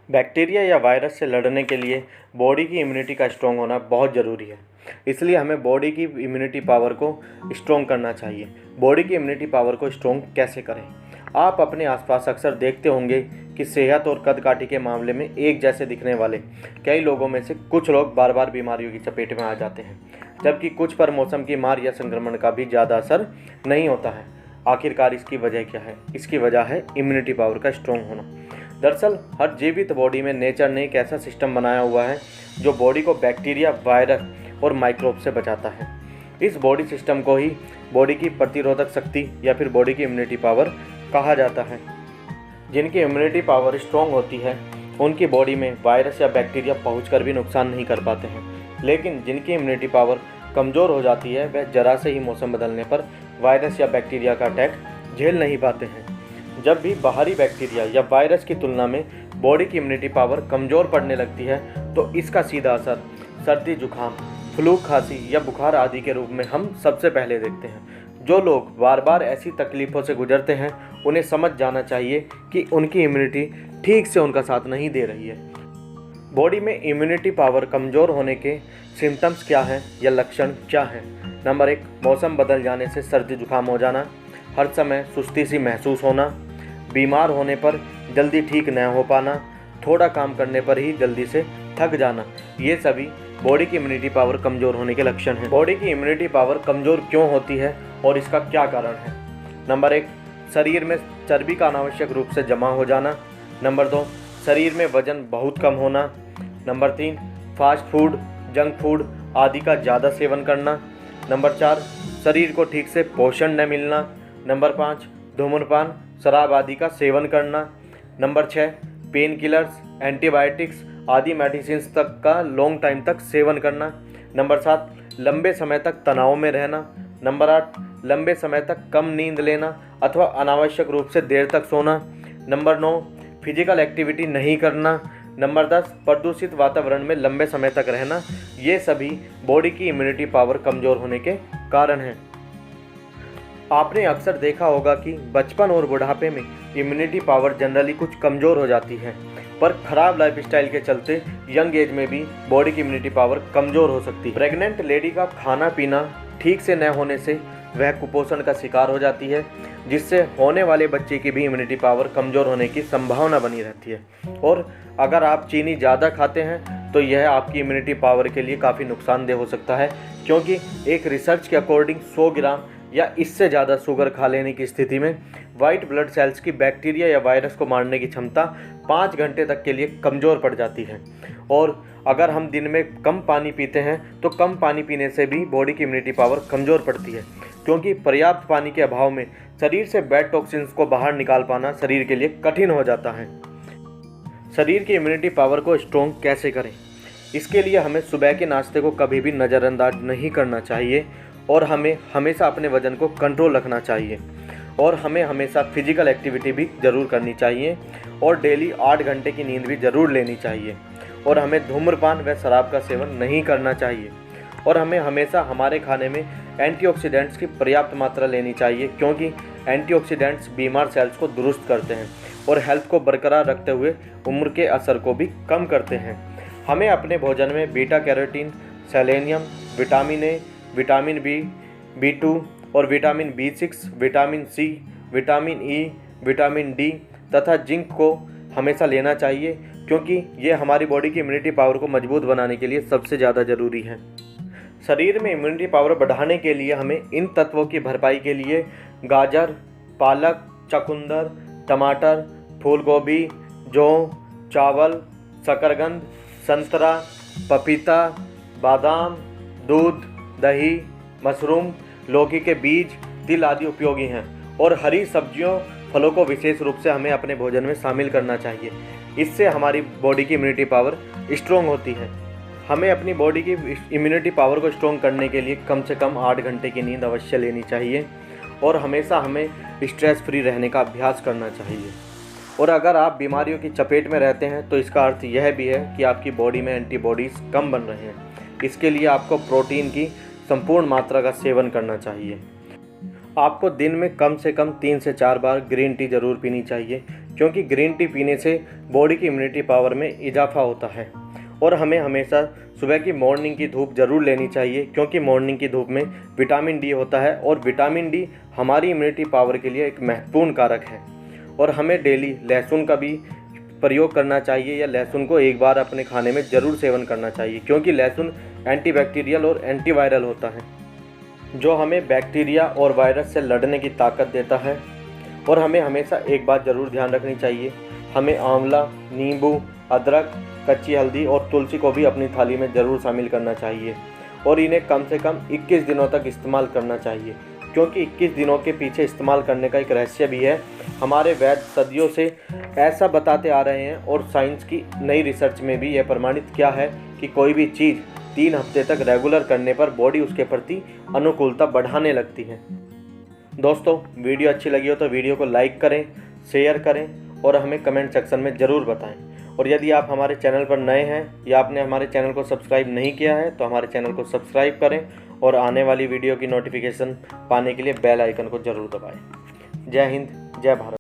Bacteria या virus से लड़ने के लिए बॉडी की इम्यूनिटी का स्ट्रॉन्ग होना बहुत ज़रूरी है। इसलिए हमें बॉडी की इम्यूनिटी पावर को स्ट्रॉन्ग करना चाहिए। बॉडी की इम्यूनिटी पावर को स्ट्रॉन्ग कैसे करें? आप अपने आसपास अक्सर देखते होंगे कि सेहत और कद-काठी के मामले में एक जैसे दिखने वाले कई लोगों में से कुछ लोग बार बार बीमारियों की चपेट में आ जाते हैं, जबकि कुछ पर मौसम की मार या संक्रमण का भी ज़्यादा असर नहीं होता है। आखिरकार इसकी वजह क्या है? इसकी वजह है इम्यूनिटी पावर का स्ट्रॉन्ग होना। दरअसल हर जीवित बॉडी में नेचर ने एक ऐसा सिस्टम बनाया हुआ है जो बॉडी को बैक्टीरिया, वायरस और माइक्रोब से बचाता है। इस बॉडी सिस्टम को ही बॉडी की प्रतिरोधक शक्ति या फिर बॉडी की इम्यूनिटी पावर कहा जाता है। जिनकी इम्यूनिटी पावर स्ट्रॉन्ग होती है उनकी बॉडी में वायरस या बैक्टीरिया पहुंचकर भी नुकसान नहीं कर पाते हैं, लेकिन जिनकी इम्यूनिटी पावर कमज़ोर हो जाती है वह जरा से ही मौसम बदलने पर वायरस या बैक्टीरिया का अटैक झेल नहीं पाते हैं। जब भी बाहरी बैक्टीरिया या वायरस की तुलना में बॉडी की इम्यूनिटी पावर कमज़ोर पड़ने लगती है तो इसका सीधा असर सर्दी, जुकाम, फ्लू, खांसी या बुखार आदि के रूप में हम सबसे पहले देखते हैं। जो लोग बार बार ऐसी तकलीफ़ों से गुजरते हैं उन्हें समझ जाना चाहिए कि उनकी इम्यूनिटी ठीक से उनका साथ नहीं दे रही है। बॉडी में इम्यूनिटी पावर कमज़ोर होने के सिम्टम्स क्या हैं या लक्षण क्या हैं? नंबर 1, मौसम बदल जाने से सर्दी जुकाम हो जाना, हर समय सुस्ती सी महसूस होना, बीमार होने पर जल्दी ठीक न हो पाना, थोड़ा काम करने पर ही जल्दी से थक जाना, ये सभी बॉडी की इम्यूनिटी पावर कमज़ोर होने के लक्षण हैं। बॉडी की इम्यूनिटी पावर कमज़ोर क्यों होती है और इसका क्या कारण है? नंबर 1, शरीर में चर्बी का अनावश्यक रूप से जमा हो जाना। नंबर 2, शरीर में वजन बहुत कम होना। Number 3, fast food, junk food आदि का ज़्यादा सेवन करना। नंबर 4, शरीर को ठीक से पोषण न मिलना। नंबर 5, धूम्रपान, शराब आदि का सेवन करना। नंबर 6, पेन किलर्स, एंटीबायोटिक्स आदि मेडिसिन तक का लॉन्ग टाइम तक सेवन करना। नंबर 7, लंबे समय तक तनाव में रहना। नंबर 8, लंबे समय तक कम नींद लेना अथवा अनावश्यक रूप से देर तक सोना। नंबर 9, फिजिकल एक्टिविटी नहीं करना। नंबर 10, प्रदूषित वातावरण में लंबे समय तक रहना। ये सभी बॉडी की इम्यूनिटी पावर कमज़ोर होने के कारण हैं। आपने अक्सर देखा होगा कि बचपन और बुढ़ापे में इम्यूनिटी पावर जनरली कुछ कमज़ोर हो जाती है, पर खराब लाइफस्टाइल के चलते यंग एज में भी बॉडी की इम्यूनिटी पावर कमज़ोर हो सकती है। प्रेग्नेंट लेडी का खाना पीना ठीक से न होने से वह कुपोषण का शिकार हो जाती है, जिससे होने वाले बच्चे की भी इम्यूनिटी पावर कमज़ोर होने की संभावना बनी रहती है। और अगर आप चीनी ज़्यादा खाते हैं तो यह आपकी इम्यूनिटी पावर के लिए काफ़ी नुकसानदेह हो सकता है, क्योंकि एक रिसर्च के अकॉर्डिंग 100 ग्राम या इससे ज़्यादा शुगर खा लेने की स्थिति में वाइट ब्लड सेल्स की बैक्टीरिया या वायरस को मारने की क्षमता 5 घंटे तक के लिए कमज़ोर पड़ जाती है। और अगर हम दिन में कम पानी पीते हैं तो कम पानी पीने से भी बॉडी की इम्यूनिटी पावर कमज़ोर पड़ती है, क्योंकि पर्याप्त पानी के अभाव में शरीर से बैड टॉक्सिन्स को बाहर निकाल पाना शरीर के लिए कठिन हो जाता है। शरीर की इम्यूनिटी पावर को स्ट्रॉन्ग कैसे करें? इसके लिए हमें सुबह के नाश्ते को कभी भी नज़रअंदाज नहीं करना चाहिए और हमें हमेशा अपने वज़न को कंट्रोल रखना चाहिए। और हमें हमेशा फिजिकल एक्टिविटी भी ज़रूर करनी चाहिए और डेली 8 घंटे की नींद भी ज़रूर लेनी चाहिए। और हमें धूम्रपान व शराब का सेवन नहीं करना चाहिए। और हमें हमेशा हमारे खाने में एंटीऑक्सीडेंट्स की पर्याप्त मात्रा लेनी चाहिए, क्योंकि एंटीऑक्सीडेंट्स बीमार सेल्स को दुरुस्त करते हैं और हेल्थ को बरकरार रखते हुए उम्र के असर को भी कम करते हैं। हमें अपने भोजन में beta carotene, selenium, vitamin A, vitamin B, B2 और vitamin B6, vitamin C, vitamin E, vitamin D तथा जिंक को हमेशा लेना चाहिए, क्योंकि ये हमारी बॉडी की इम्यूनिटी पावर को मजबूत बनाने के लिए सबसे ज़्यादा ज़रूरी है। शरीर में इम्यूनिटी पावर बढ़ाने के लिए हमें इन तत्वों की भरपाई के लिए गाजर, पालक, चुकंदर, टमाटर, फूलगोभी, जौ, चावल, शकरकंद, संतरा, पपीता, बादाम, दूध, दही, मशरूम, लौकी के बीज, तिल आदि उपयोगी हैं। और हरी सब्जियों, फलों को विशेष रूप से हमें अपने भोजन में शामिल करना चाहिए। इससे हमारी बॉडी की इम्यूनिटी पावर स्ट्रॉन्ग होती है। हमें अपनी बॉडी की इम्यूनिटी पावर को स्ट्रॉन्ग करने के लिए कम से कम 8 घंटे की नींद अवश्य लेनी चाहिए और हमेशा हमें स्ट्रेस फ्री रहने का अभ्यास करना चाहिए। और अगर आप बीमारियों की चपेट में रहते हैं तो इसका अर्थ यह भी है कि आपकी बॉडी में एंटीबॉडीज़ कम बन रहे हैं। इसके लिए आपको प्रोटीन की संपूर्ण मात्रा का सेवन करना चाहिए। आपको दिन में कम से कम 3 से 4 बार ग्रीन टी ज़रूर पीनी चाहिए। क्योंकि ग्रीन टी पीने से बॉडी की इम्यूनिटी पावर में इजाफा होता है। और हमें हमेशा सुबह की मॉर्निंग की धूप ज़रूर लेनी चाहिए, क्योंकि मॉर्निंग की धूप में विटामिन डी होता है और विटामिन डी हमारी इम्यूनिटी पावर के लिए एक महत्वपूर्ण कारक है। और हमें डेली लहसुन का भी प्रयोग करना चाहिए, या लहसुन को एक बार अपने खाने में ज़रूर सेवन करना चाहिए, क्योंकि लहसुन एंटीबैक्टीरियल और एंटीवायरल होता है, जो हमें बैक्टीरिया और वायरस से लड़ने की ताकत देता है। और हमें हमेशा एक बात ज़रूर ध्यान रखनी चाहिए, हमें आंवला, नींबू, अदरक, कच्ची हल्दी और तुलसी को भी अपनी थाली में ज़रूर शामिल करना चाहिए। और इन्हें कम से कम 21 दिनों तक इस्तेमाल करना चाहिए, क्योंकि 21 दिनों के पीछे इस्तेमाल करने का एक रहस्य भी है। हमारे वैद्य सदियों से ऐसा बताते आ रहे हैं, और साइंस की नई रिसर्च में भी यह प्रमाणित किया है कि कोई भी चीज़ 3 हफ्ते तक रेगुलर करने पर बॉडी उसके प्रति अनुकूलता बढ़ाने लगती है। दोस्तों, वीडियो अच्छी लगी हो तो वीडियो को लाइक करें, शेयर करें और हमें कमेंट सेक्शन में ज़रूर बताएं। और यदि आप हमारे चैनल पर नए हैं या आपने हमारे चैनल को सब्सक्राइब नहीं किया है तो हमारे चैनल को सब्सक्राइब करें और आने वाली वीडियो की नोटिफिकेशन पाने के लिए बेल आइकन को ज़रूर दबाएं। जय हिंद, जय भारत।